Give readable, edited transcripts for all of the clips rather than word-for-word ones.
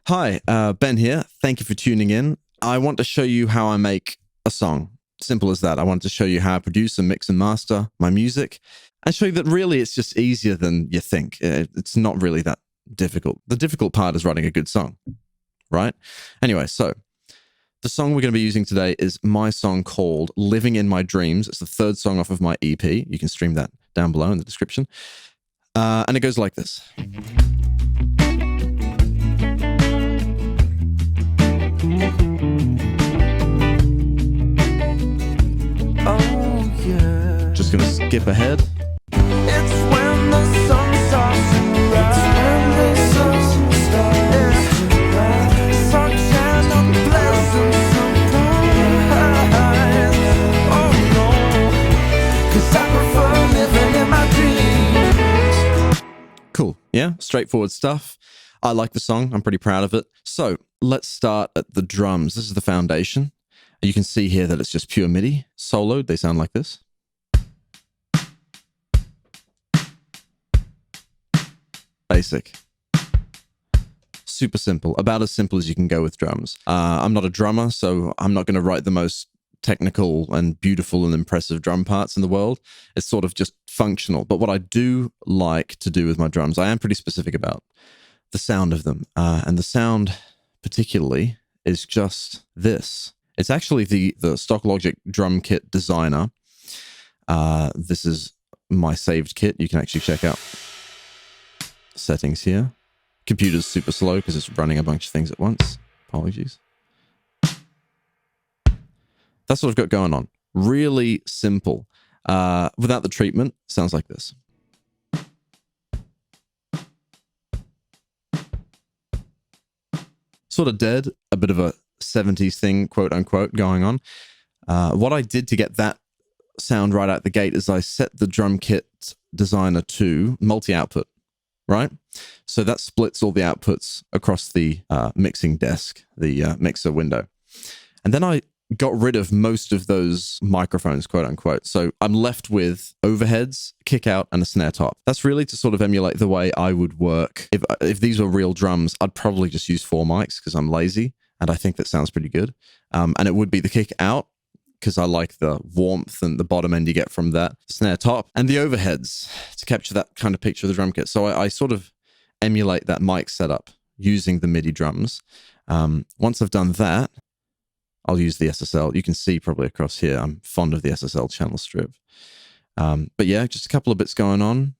Hi, Ben here. Thank you for tuning in. I want to show you how I make a song. Simple as that. I want to show you how I produce and mix and master my music and show you that really it's just easier than you think. It's not really that difficult. The difficult part is writing a good song, right? Anyway, so the song we're going to be using today is my song called Living in My Dreams. It's the third song off of my EP. You can stream that down below in the description. And it goes like this. Oh yeah. Just gonna skip ahead. It's when the sun starts to rise. Yeah. Sunshine on pleasant surprise. Oh no, 'cause I prefer living in my dreams. Cool. Yeah, straightforward stuff. I like the song. I'm pretty proud of it. So let's start at the drums. This is the foundation. You can see here that it's just pure MIDI. Soloed, they sound like this. Basic. Super simple. About as simple as you can go with drums. I'm not a drummer, so I'm not going to write the most technical and beautiful and impressive drum parts in the world. It's sort of just functional. But what I do like to do with my drums, I am pretty specific about the sound of them. And the sound particularly is just this. It's actually the stock Logic drum kit designer. This is my saved kit. You can actually check out settings here. Computer's super slow because it's running a bunch of things at once. Apologies. That's what I've got going on. Really simple. Without the treatment, sounds like this. Sort of dead, a bit of a 70s thing, quote unquote, going on. What I did to get that sound right out the gate is I set the drum kit designer to multi-output, right? So that splits all the outputs across the mixing desk, the mixer window. And then I got rid of most of those microphones, quote unquote. So I'm left with overheads, kick out, and a snare top. That's really to sort of emulate the way I would work. If these were real drums, I'd probably just use 4 mics because I'm lazy. And I think that sounds pretty good. And it would be the kick out because I like the warmth and the bottom end you get from that snare top, and the overheads to capture that kind of picture of the drum kit. So I sort of emulate that mic setup using the MIDI drums. Once I've done that, I'll use the SSL. You can see probably across here, I'm fond of the SSL channel strip. But yeah, just a couple of bits going on.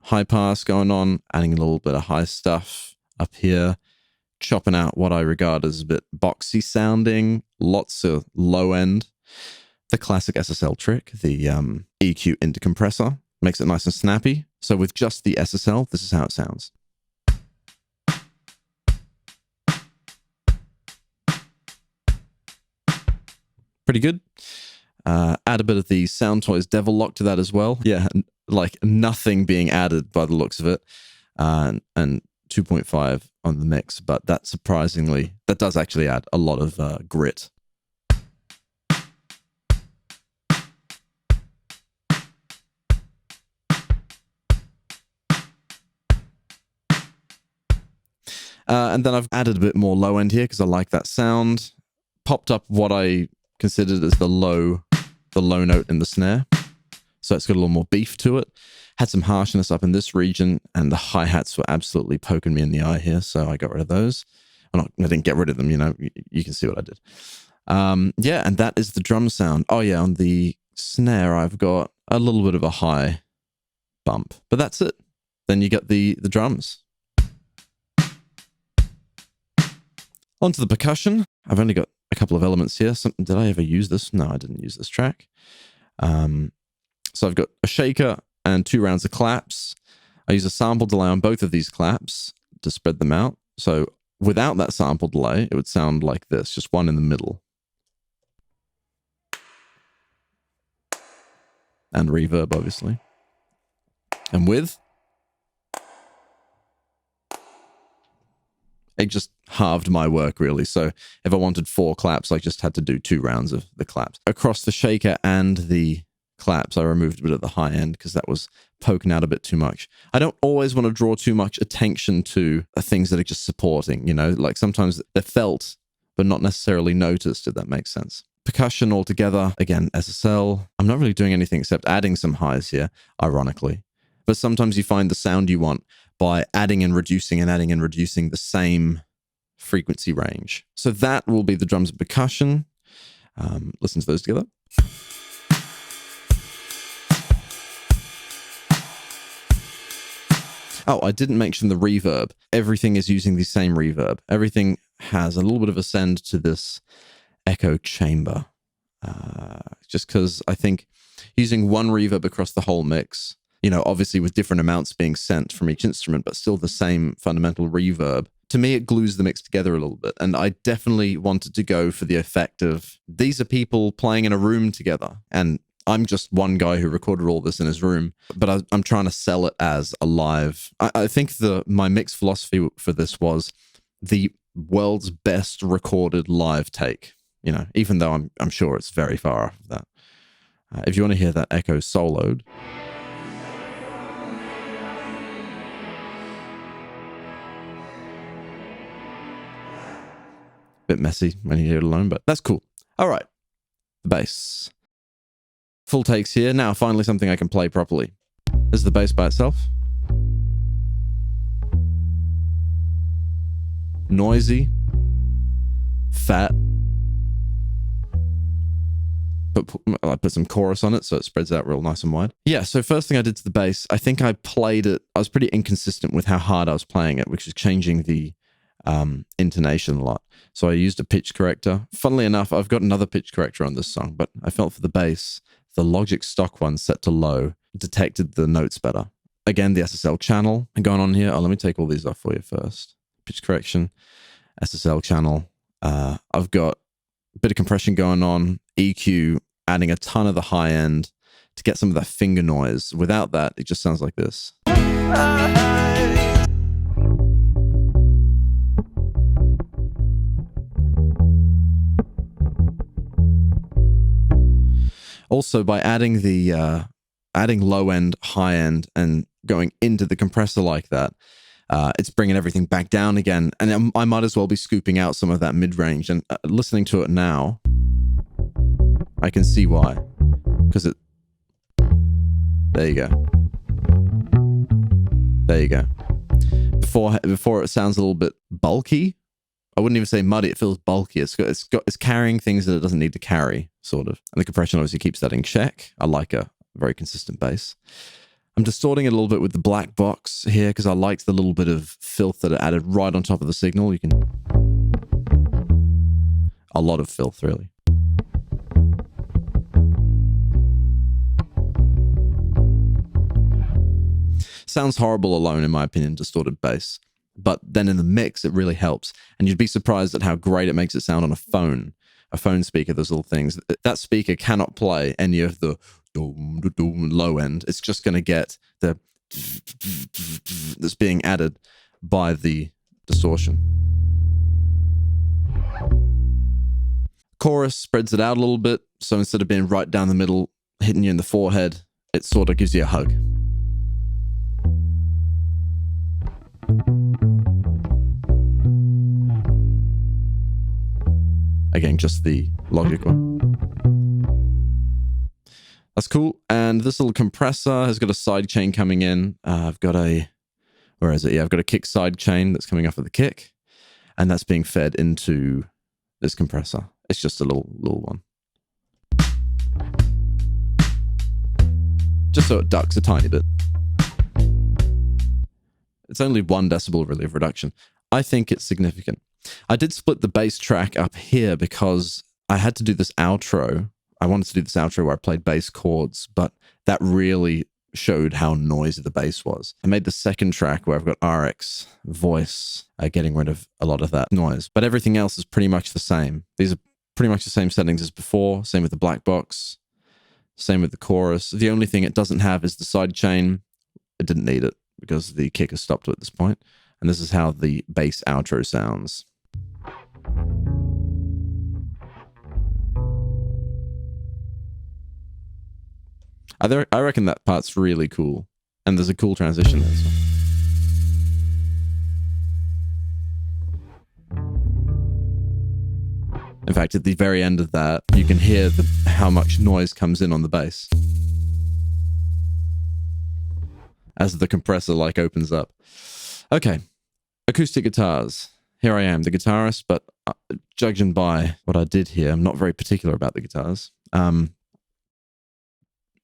High pass going on, adding a little bit of high stuff up here. Chopping out what I regard as a bit boxy sounding, lots of low end. The classic SSL trick, the EQ into compressor, makes it nice and snappy. So with just the SSL, this is how it sounds. Pretty good. Add a bit of the Sound Toys Devil Lock to that as well. Yeah, like nothing being added by the looks of it. And 2.5 on the mix, but that does actually add a lot of grit. And then I've added a bit more low end here because I like that sound. Popped up what I considered as the low note in the snare. So it's got a little more beef to it. Had some harshness up in this region, and the hi-hats were absolutely poking me in the eye here, so I got rid of those. I didn't get rid of them, you know, you can see what I did. Yeah, and that is the drum sound. Oh yeah, on the snare, I've got a little bit of a high bump, but that's it. Then you get the drums. Onto the percussion. I've only got a couple of elements here. Did I ever use this? No, I didn't use this track. So I've got a shaker and 2 rounds of claps. I use a sample delay on both of these claps to spread them out. So without that sample delay, it would sound like this, just one in the middle. And reverb, obviously. And with, it just halved my work, really. So if I wanted 4 claps, I just had to do 2 rounds of the claps. Across the shaker and the claps, I removed a bit of the high end because that was poking out a bit too much. I don't always want to draw too much attention to things that are just supporting, you know, like sometimes they're felt, but not necessarily noticed, if that makes sense. Percussion altogether, again, SSL. I'm not really doing anything except adding some highs here, ironically. But sometimes you find the sound you want by adding and reducing the same frequency range. So that will be the drums and percussion. Listen to those together. Oh, I didn't mention the reverb. Everything is using the same reverb. Everything has a little bit of a send to this echo chamber. Just because I think using one reverb across the whole mix, you know, obviously with different amounts being sent from each instrument, but still the same fundamental reverb, to me, it glues the mix together a little bit. And I definitely wanted to go for the effect of, these are people playing in a room together. And I'm just one guy who recorded all this in his room, but I'm trying to sell it as a live. I think my mix philosophy for this was the world's best recorded live take, you know, even though I'm sure it's very far off of that. If you want to hear that echo soloed. Bit messy when you hear it alone, but that's cool. All right, the bass. Full takes here. Now, finally, something I can play properly. This is the bass by itself. Noisy. Fat. I put some chorus on it so it spreads out real nice and wide. Yeah, so first thing I did to the bass, I think I played it, I was pretty inconsistent with how hard I was playing it, which is changing the intonation a lot. So I used a pitch corrector. Funnily enough, I've got another pitch corrector on this song, but I felt for the bass, the Logic stock one set to low detected the notes better. Again, the SSL channel going on here. Oh, let me take all these off for you first. Pitch correction, SSL channel. I've got a bit of compression going on, EQ, adding a ton of the high end to get some of that finger noise. Without that, it just sounds like this. Also, by adding the adding low end, high end, and going into the compressor like that, it's bringing everything back down again. And I might as well be scooping out some of that mid range. And listening to it now, I can see why. Because it. There you go. There you go. Before it sounds a little bit bulky. I wouldn't even say muddy. It feels bulky. It's carrying things that it doesn't need to carry, sort of. And the compression obviously keeps that in check. I like a very consistent bass. I'm distorting it a little bit with the black box here because I liked the little bit of filth that it added right on top of the signal. You can... A lot of filth, really. Sounds horrible alone, in my opinion, distorted bass. But then in the mix, it really helps. And you'd be surprised at how great it makes it sound on a phone speaker, those little things. That speaker cannot play any of the low end. It's just going to get the that's being added by the distortion. Chorus spreads it out a little bit. So instead of being right down the middle, hitting you in the forehead, it sort of gives you a hug. Again, just the Logic one. That's cool. And this little compressor has got a side chain coming in. I've got a, where is it? Yeah, I've got a kick side chain that's coming off of the kick. And that's being fed into this compressor. It's just a little one. Just so it ducks a tiny bit. It's only 1 decibel really of reduction. I think it's significant. I did split the bass track up here because I had to do this outro. I wanted to do this outro where I played bass chords, but that really showed how noisy the bass was. I made the second track where I've got RX voice, getting rid of a lot of that noise, but everything else is pretty much the same. These are pretty much the same settings as before. Same with the black box, same with the chorus. The only thing it doesn't have is the side chain. It didn't need it because the kick has stopped at this point. And this is how the bass outro sounds. I reckon that part's really cool. And there's a cool transition there. So. In fact, at the very end of that, you can hear how much noise comes in on the bass as the compressor like opens up. Okay, acoustic guitars. Here I am, the guitarist, but judging by what I did here, I'm not very particular about the guitars.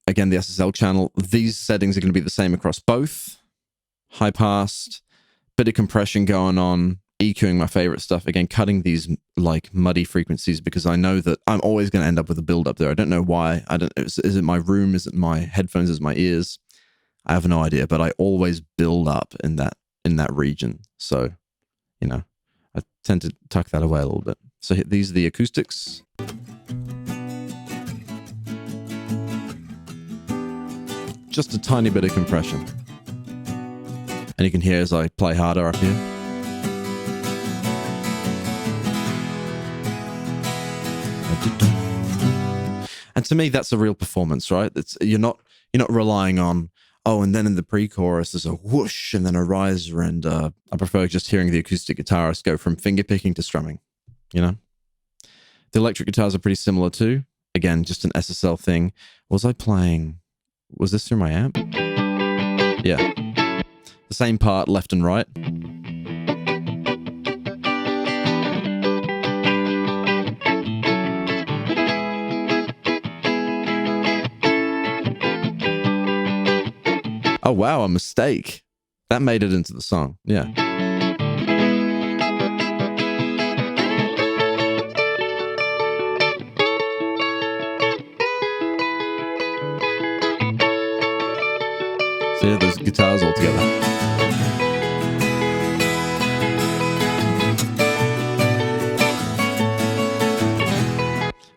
Again, the SSL channel, these settings are going to be the same across both. High pass, bit of compression going on, EQing my favorite stuff. Again, cutting these like muddy frequencies because I know that I'm always going to end up with a build up there. I don't know why. Is it my room? Is it my headphones? Is it my ears? I have no idea, but I always build up in that region. So, you know, I tend to tuck that away a little bit. So these are the acoustics. Just a tiny bit of compression. And you can hear as I play harder up here. And to me, that's a real performance, right? You're not relying on, oh, and then in the pre-chorus there's a whoosh and then a riser, and I prefer just hearing the acoustic guitarist go from finger picking to strumming, you know? The electric guitars are pretty similar too. Again, just an SSL thing. Was this through my amp? Yeah. The same part left and right. Oh, wow, a mistake. That made it into the song. Yeah. So yeah, those guitars all together.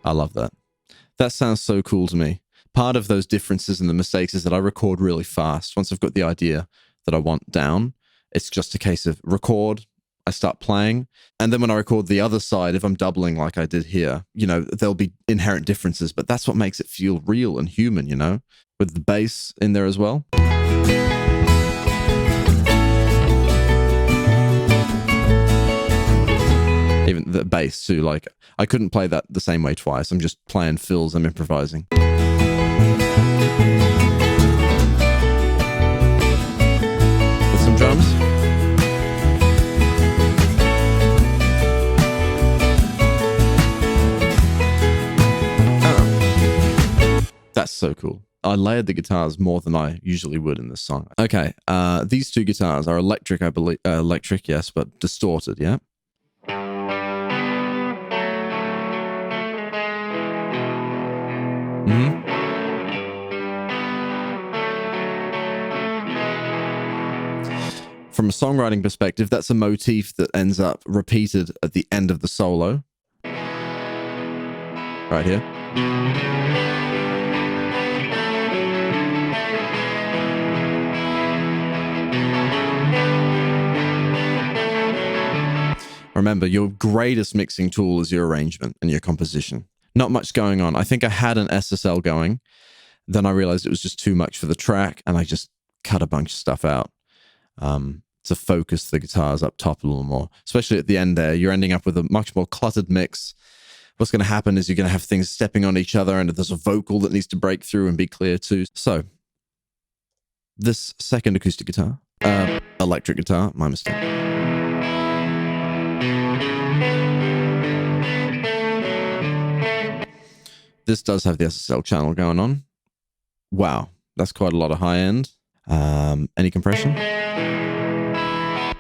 I love that. That sounds so cool to me. Part of those differences and the mistakes is that I record really fast. Once I've got the idea that I want down, it's just a case of record, I start playing, and then when I record the other side, if I'm doubling like I did here, you know, there'll be inherent differences, but that's what makes it feel real and human, you know, with the bass in there as well. Even the bass too, like I couldn't play that the same way twice. I'm just playing fills, I'm improvising. With some drums. Oh. That's so cool. I layered the guitars more than I usually would in this song. Okay, these two guitars are electric, I believe. Electric, yes, but distorted, yeah? From a songwriting perspective, that's a motif that ends up repeated at the end of the solo. Right here. Remember, your greatest mixing tool is your arrangement and your composition. Not much going on. I think I had an SSL going. Then I realized it was just too much for the track, and I just cut a bunch of stuff out to focus the guitars up top a little more. Especially at the end there, you're ending up with a much more cluttered mix. What's going to happen is you're going to have things stepping on each other, and there's a vocal that needs to break through and be clear too. So, this second acoustic guitar, electric guitar, my mistake. This does have the SSL channel going on. Wow, that's quite a lot of high end. Any compression?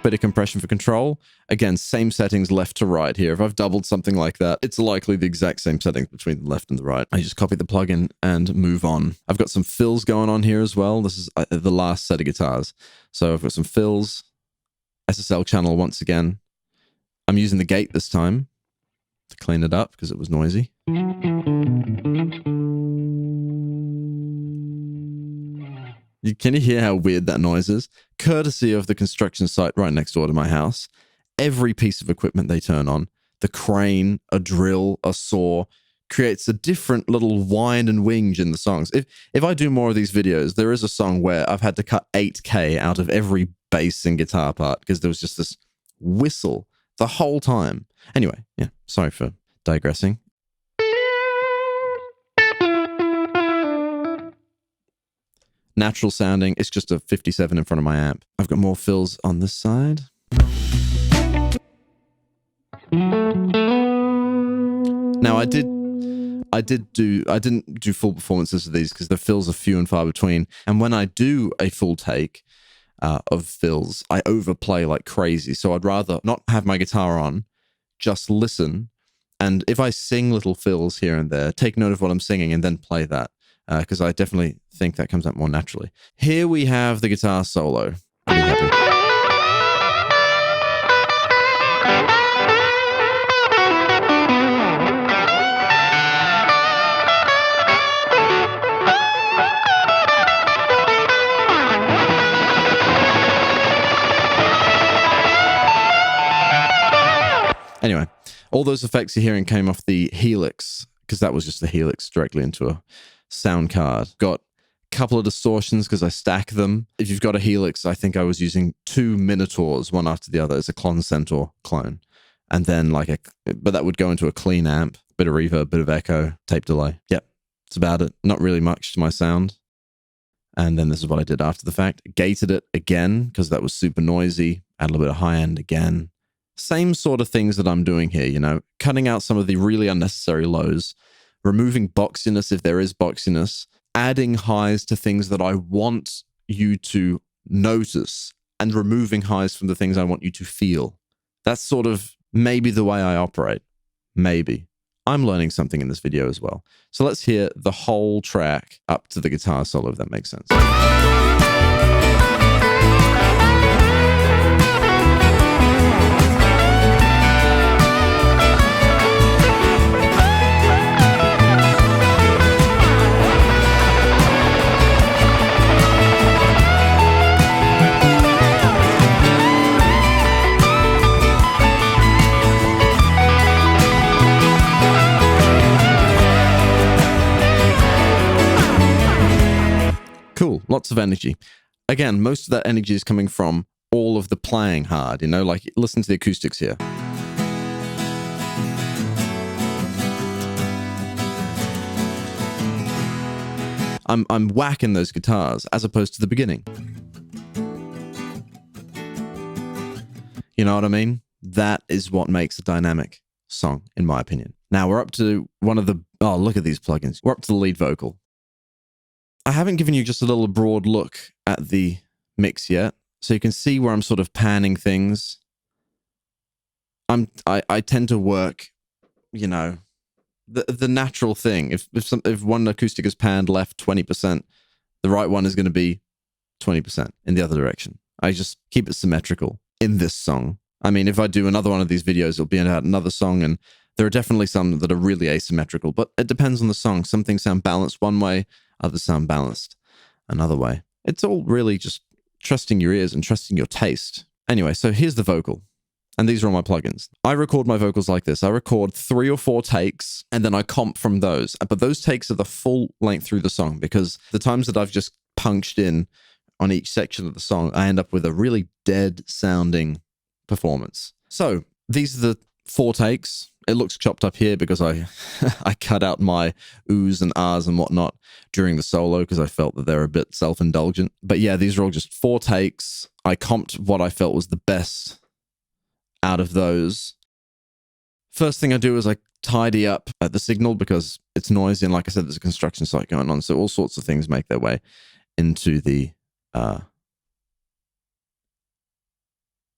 Bit of compression for control. Again, same settings left to right here. If I've doubled something like that, it's likely the exact same settings between the left and the right. I just copy the plugin and move on. I've got some fills going on here as well. This is the last set of guitars. So I've got some fills, SSL channel once again. I'm using the gate this time to clean it up because it was noisy. Can you hear how weird that noise is? Courtesy of the construction site right next door to my house. Every piece of equipment they turn on, the crane, a drill, a saw, creates a different little whine and whinge in the songs. If I do more of these videos, there is a song where I've had to cut 8K out of every bass and guitar part because there was just this whistle the whole time. Anyway, yeah, sorry for digressing. Natural sounding, it's just a 57 in front of my amp. I've got more fills on this side. Now I didn't do full performances of these because the fills are few and far between. And when I do a full take of fills, I overplay like crazy. So I'd rather not have my guitar on, just listen. And if I sing little fills here and there, take note of what I'm singing and then play that. Because I definitely think that comes out more naturally. Here we have the guitar solo. Pretty happy. Anyway, all those effects you're hearing came off the Helix, because that was just the Helix directly into a sound card. Got a couple of distortions because I stack them. If you've got a Helix, I think I was using 2 Minotaurs, one after the other. It's a Clon Centaur clone. And then but that would go into a clean amp, bit of reverb, bit of echo, tape delay. Yep, that's about it. Not really much to my sound. And then this is what I did after the fact. Gated it again because that was super noisy. Add a little bit of high end again. Same sort of things that I'm doing here, you know, cutting out some of the really unnecessary lows, removing boxiness if there is boxiness, adding highs to things that I want you to notice, and removing highs from the things I want you to feel. That's sort of maybe the way I operate. Maybe. I'm learning something in this video as well. So let's hear the whole track up to the guitar solo, if that makes sense. Cool, lots of energy. Again, most of that energy is coming from all of the playing hard, you know, like listen to the acoustics here. I'm whacking those guitars as opposed to the beginning. You know what I mean? That is what makes a dynamic song, in my opinion. Now we're up to one of the, oh, look at these plugins. We're up to the lead vocal. I haven't given you just a little broad look at the mix yet, so you can see where I'm sort of panning things. I tend to work, you know, the natural thing. If one acoustic is panned left 20%, the right one is going to be 20% in the other direction. I just keep it symmetrical in this song. I mean, if I do another one of these videos, it'll be about another song, and there are definitely some that are really asymmetrical, but it depends on the song. Some things sound balanced one way, others sound balanced another way. It's all really just trusting your ears and trusting your taste. Anyway, so here's the vocal. And these are all my plugins. I record my vocals like this. I record 3 or 4 takes, and then I comp from those. But those takes are the full length through the song, because the times that I've just punched in on each section of the song, I end up with a really dead sounding performance. So these are the 4 takes. It looks chopped up here because I cut out my oohs and ahs and whatnot during the solo because I felt that they're a bit self-indulgent. But yeah, these are all just 4 takes. I comped what I felt was the best out of those. First thing I do is I tidy up the signal because it's noisy, and like I said, there's a construction site going on, so all sorts of things make their way into the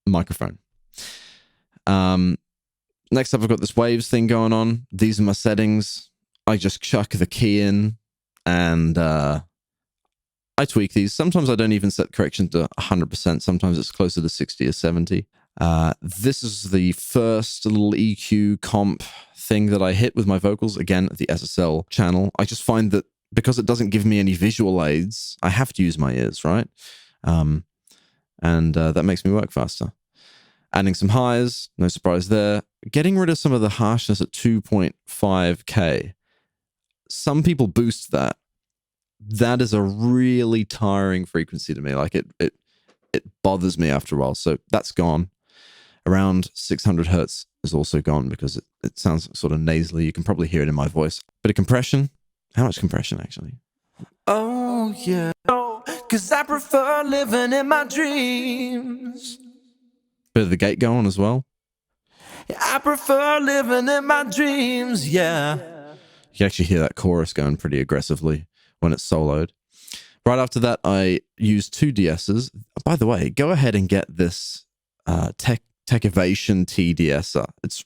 microphone. Next up, I've got this waves thing going on. These are my settings. I just chuck the key in and I tweak these. Sometimes I don't even set correction to 100%. Sometimes it's closer to 60 or 70. This is the first little EQ comp thing that I hit with my vocals, again, at the SSL channel. I just find that because it doesn't give me any visual aids, I have to use my ears, right? And that makes me work faster. Adding some highs, no surprise there. Getting rid of some of the harshness at 2.5K. some people boost that. That is a really tiring frequency to me. Like it bothers me after a while. So that's gone. Around 600 hertz is also gone because it sounds sort of nasally. You can probably hear it in my voice. Bit of compression. How much compression, actually? Oh, yeah. Oh, 'cause I prefer living in my dreams. Bit of the gate going as well. I prefer living in my dreams, yeah. You can actually hear that chorus going pretty aggressively when it's soloed. Right after that, I used 2 DSs. By the way, go ahead and get this Techivation TDSer. It's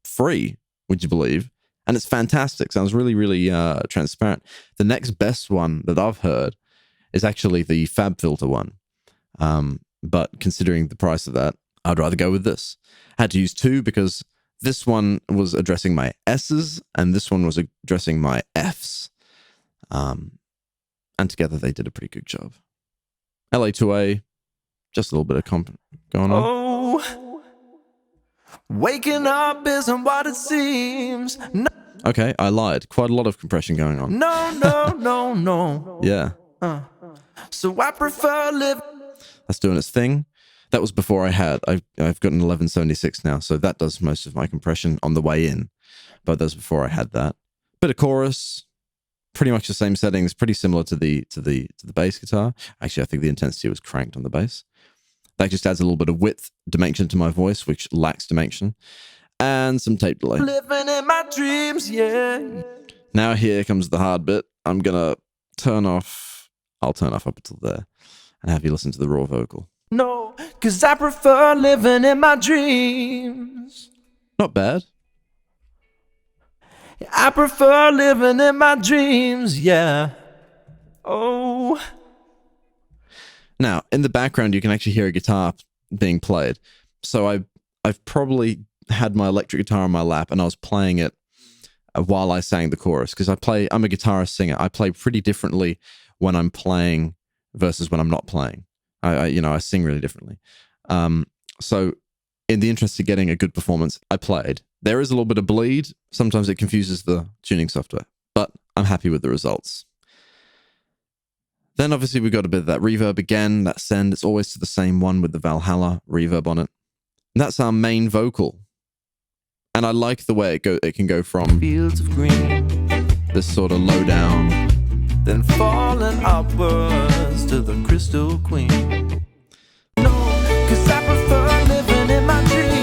free, would you believe? And it's fantastic. Sounds really, really transparent. The next best one that I've heard is actually the Fab Filter one. But considering the price of that, I'd rather go with this. I had to use 2 because this one was addressing my S's and this one was addressing my F's. And together they did a pretty good job. LA2A, just a little bit of comp going on. Oh, waking up isn't what it seems. No, Okay, I lied. Quite a lot of compression going on. no. Yeah. So I prefer living. That's doing its thing. That was before I've got an 1176 now, so that does most of my compression on the way in. But that was before I had that. Bit of chorus, pretty much the same settings, pretty similar to the bass guitar. Actually, I think the intensity was cranked on the bass. That just adds a little bit of width, dimension to my voice, which lacks dimension, and some tape delay. Living in my dreams, yeah. Now here comes the hard bit. I'm gonna turn off. I'll turn off up until there, and have you listen to the raw vocal. No, 'cause I prefer living in my dreams. Not bad. I prefer living in my dreams, yeah. Oh. Now, in the background, you can actually hear a guitar being played. So I've probably had my electric guitar on my lap and I was playing it while I sang the chorus because I'm a guitarist singer. I play pretty differently when I'm playing versus when I'm not playing. I sing really differently. So in the interest of getting a good performance, I played. There is a little bit of bleed. Sometimes it confuses the tuning software, but I'm happy with the results. Then obviously we got a bit of that reverb again, that send. It's always to the same one with the Valhalla reverb on it. And that's our main vocal. And I like the way it can go from Fields of green, this sort of low down, then falling upwards to the crystal queen. No, 'cause I prefer living in my dream.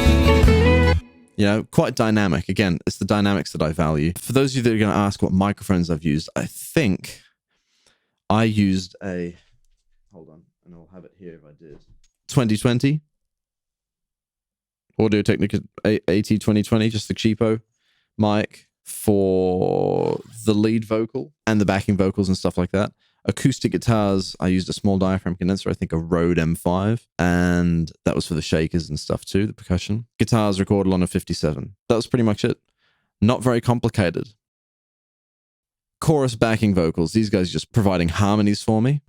Quite dynamic. Again, it's the dynamics that I value. For those of you that are going to ask what microphones I've used, I think I used hold on, and I'll have it here if I did. 2020 Audio-Technica AT2020, just the cheapo mic for the lead vocal and the backing vocals and stuff like that. Acoustic guitars, I used a small diaphragm condenser, I think a Rode M5, and that was for the shakers and stuff too, the percussion. Guitars recorded on a 57. That was pretty much it. Not very complicated. Chorus backing vocals, these guys just providing harmonies for me.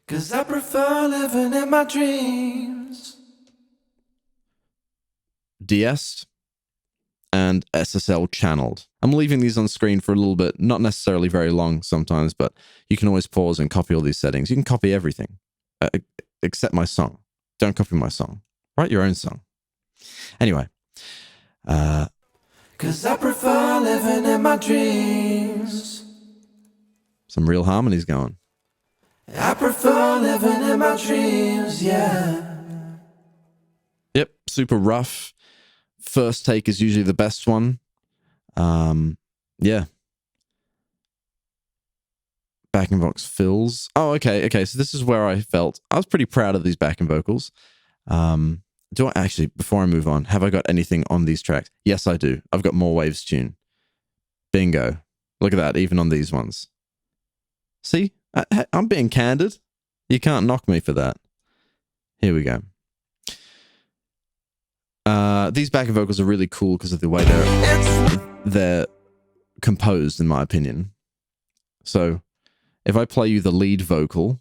'Cause I prefer living in my dreams. DS and SSL channeled. I'm leaving these on screen for a little bit, not necessarily very long sometimes, but you can always pause and copy all these settings. You can copy everything, except my song. Don't copy my song. Write your own song. Anyway. 'Cause I prefer living in my dreams. Some real harmonies going. I prefer living in my dreams, yeah. Yep, super rough. First take is usually the best one. Yeah. Backing vocals fills. Oh, okay. So this is where I felt I was pretty proud of these backing vocals. Do I actually, before I move on, have I got anything on these tracks? Yes, I do. I've got more Waves tune. Bingo. Look at that, even on these ones. See, I'm being candid. You can't knock me for that. Here we go. These backing vocals are really cool because of the way they're composed, in my opinion. So if I play you the lead vocal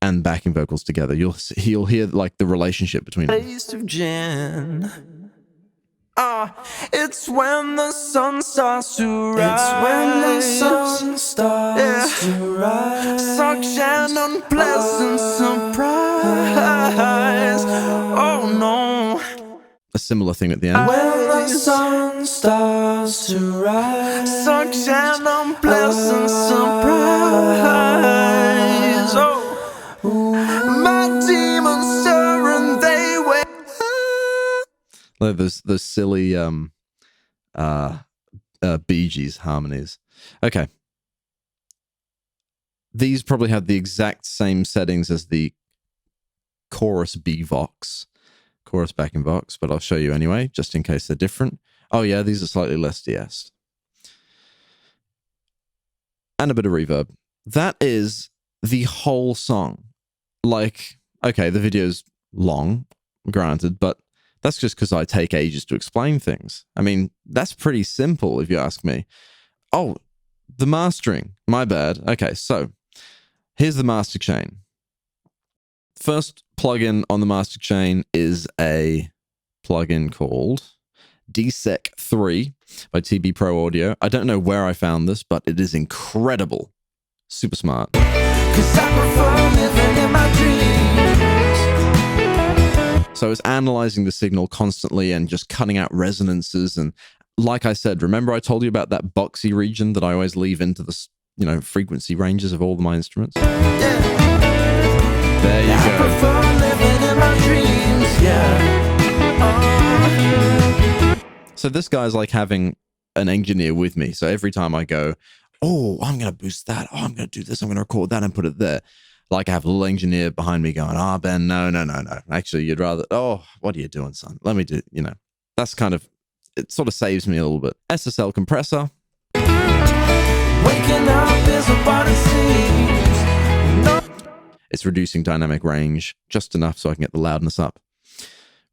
and backing vocals together, you'll hear like the relationship between them. Taste of gin. It's when the sun starts to rise. It's when the sun starts to rise. Such an unpleasant surprise. Oh no. A similar thing at the end. When the sun starts to rise. Such an unpleasant surprise. Oh. My demons stir and they wait. Like those silly Bee Gees harmonies. Okay. These probably have the exact same settings as the chorus B Vox. Chorus back in Vox, but I'll show you anyway, just in case they're different. Oh yeah, these are slightly less DS. And a bit of reverb. That is the whole song. Like, okay, the video's long, granted, but that's just because I take ages to explain things. I mean, that's pretty simple if you ask me. Oh, the mastering. My bad. Okay, so here's the master chain. First plugin on the master chain is a plugin called DSEC 3 by TB Pro Audio. I don't know where I found this, but it is incredible. Super smart. 'Cause I prefer living in my dreams. So it's analyzing the signal constantly and just cutting out resonances. And like I said, remember I told you about that boxy region that I always leave into the, frequency ranges of all my instruments? Yeah. There you I go. prefer living in my dreams, yeah. So this guy's like having an engineer with me. So every time I go, oh, I'm going to boost that. Oh, I'm going to do this. I'm going to record that and put it there. Like I have a little engineer behind me going, Ben, no. Actually, you'd rather, what are you doing, son? Let me do, that's kind of, it sort of saves me a little bit. SSL compressor. Waking up is a body seems. It's reducing dynamic range just enough so I can get the loudness up.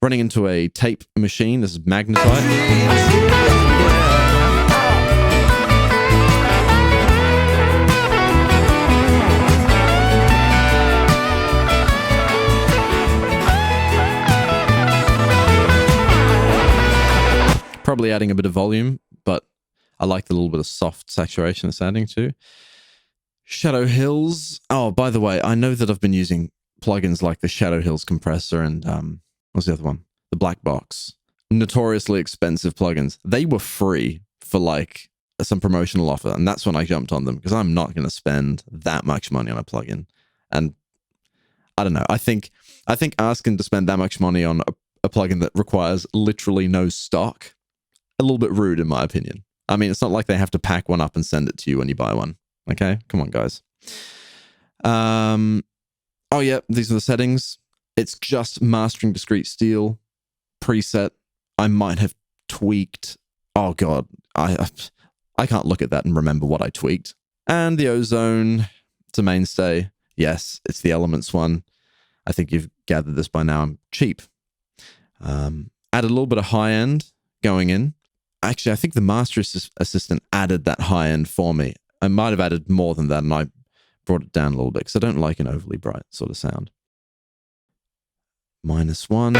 Running into a tape machine. This is magnetite. Probably adding a bit of volume, but I like the little bit of soft saturation it's adding too. Shadow Hills. Oh, by the way, I know that I've been using plugins like the Shadow Hills compressor and what's the other one? The Black Box. Notoriously expensive plugins. They were free for like some promotional offer, and that's when I jumped on them because I'm not going to spend that much money on a plugin. And I don't know. I think asking to spend that much money on a plugin that requires literally no stock, a little bit rude in my opinion. I mean, it's not like they have to pack one up and send it to you when you buy one. Okay, come on, guys. Oh yeah, these are the settings. It's just mastering discrete steel preset. I might have tweaked. Oh god, I can't look at that and remember what I tweaked. And the ozone, it's a mainstay. Yes, it's the Elements one. I think you've gathered this by now. I'm cheap. Added a little bit of high end going in. Actually, I think the master assistant added that high end for me. I might have added more than that, and I brought it down a little bit because I don't like an overly bright sort of sound. -1.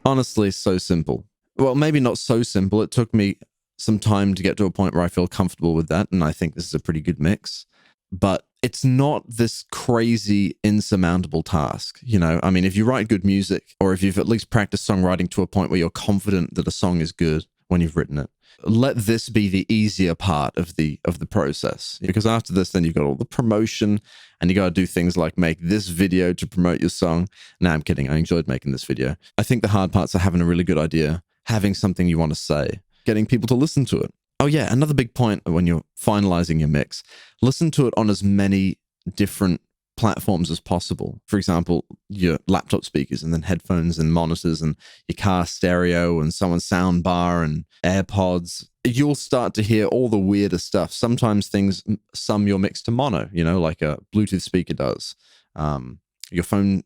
Honestly, so simple. Well, maybe not so simple. It took me some time to get to a point where I feel comfortable with that, and I think this is a pretty good mix. But it's not this crazy, insurmountable task. I mean, if you write good music, or if you've at least practiced songwriting to a point where you're confident that a song is good when you've written it, let this be the easier part of the process. Because after this, then you've got all the promotion, and you got to do things like make this video to promote your song. Nah, I'm kidding. I enjoyed making this video. I think the hard parts are having a really good idea, having something you want to say, getting people to listen to it. Oh yeah, another big point when you're finalizing your mix, listen to it on as many different platforms as possible. For example, your laptop speakers, and then headphones and monitors, and your car stereo, and someone's sound bar and AirPods. You'll start to hear all the weirder stuff. Sometimes things sum your mix to mono, like a Bluetooth speaker does. Your phone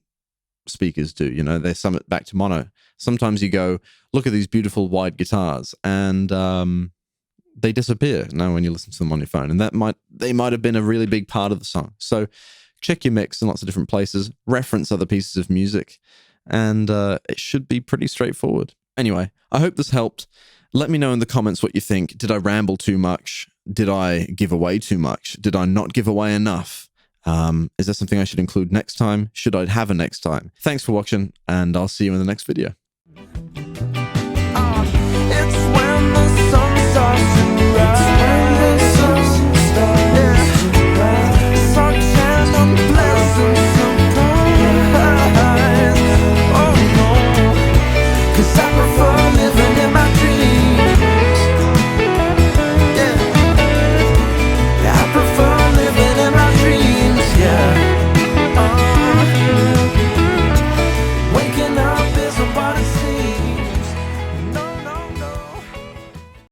speakers do. You know, they sum it back to mono. Sometimes you go, look at these beautiful wide guitars, and they disappear now when you listen to them on your phone. And they might have been a really big part of the song. So check your mix in lots of different places, reference other pieces of music, and it should be pretty straightforward. Anyway, I hope this helped. Let me know in the comments what you think. Did I ramble too much? Did I give away too much? Did I not give away enough? Is there something I should include next time? Should I have a next time? Thanks for watching, and I'll see you in the next video.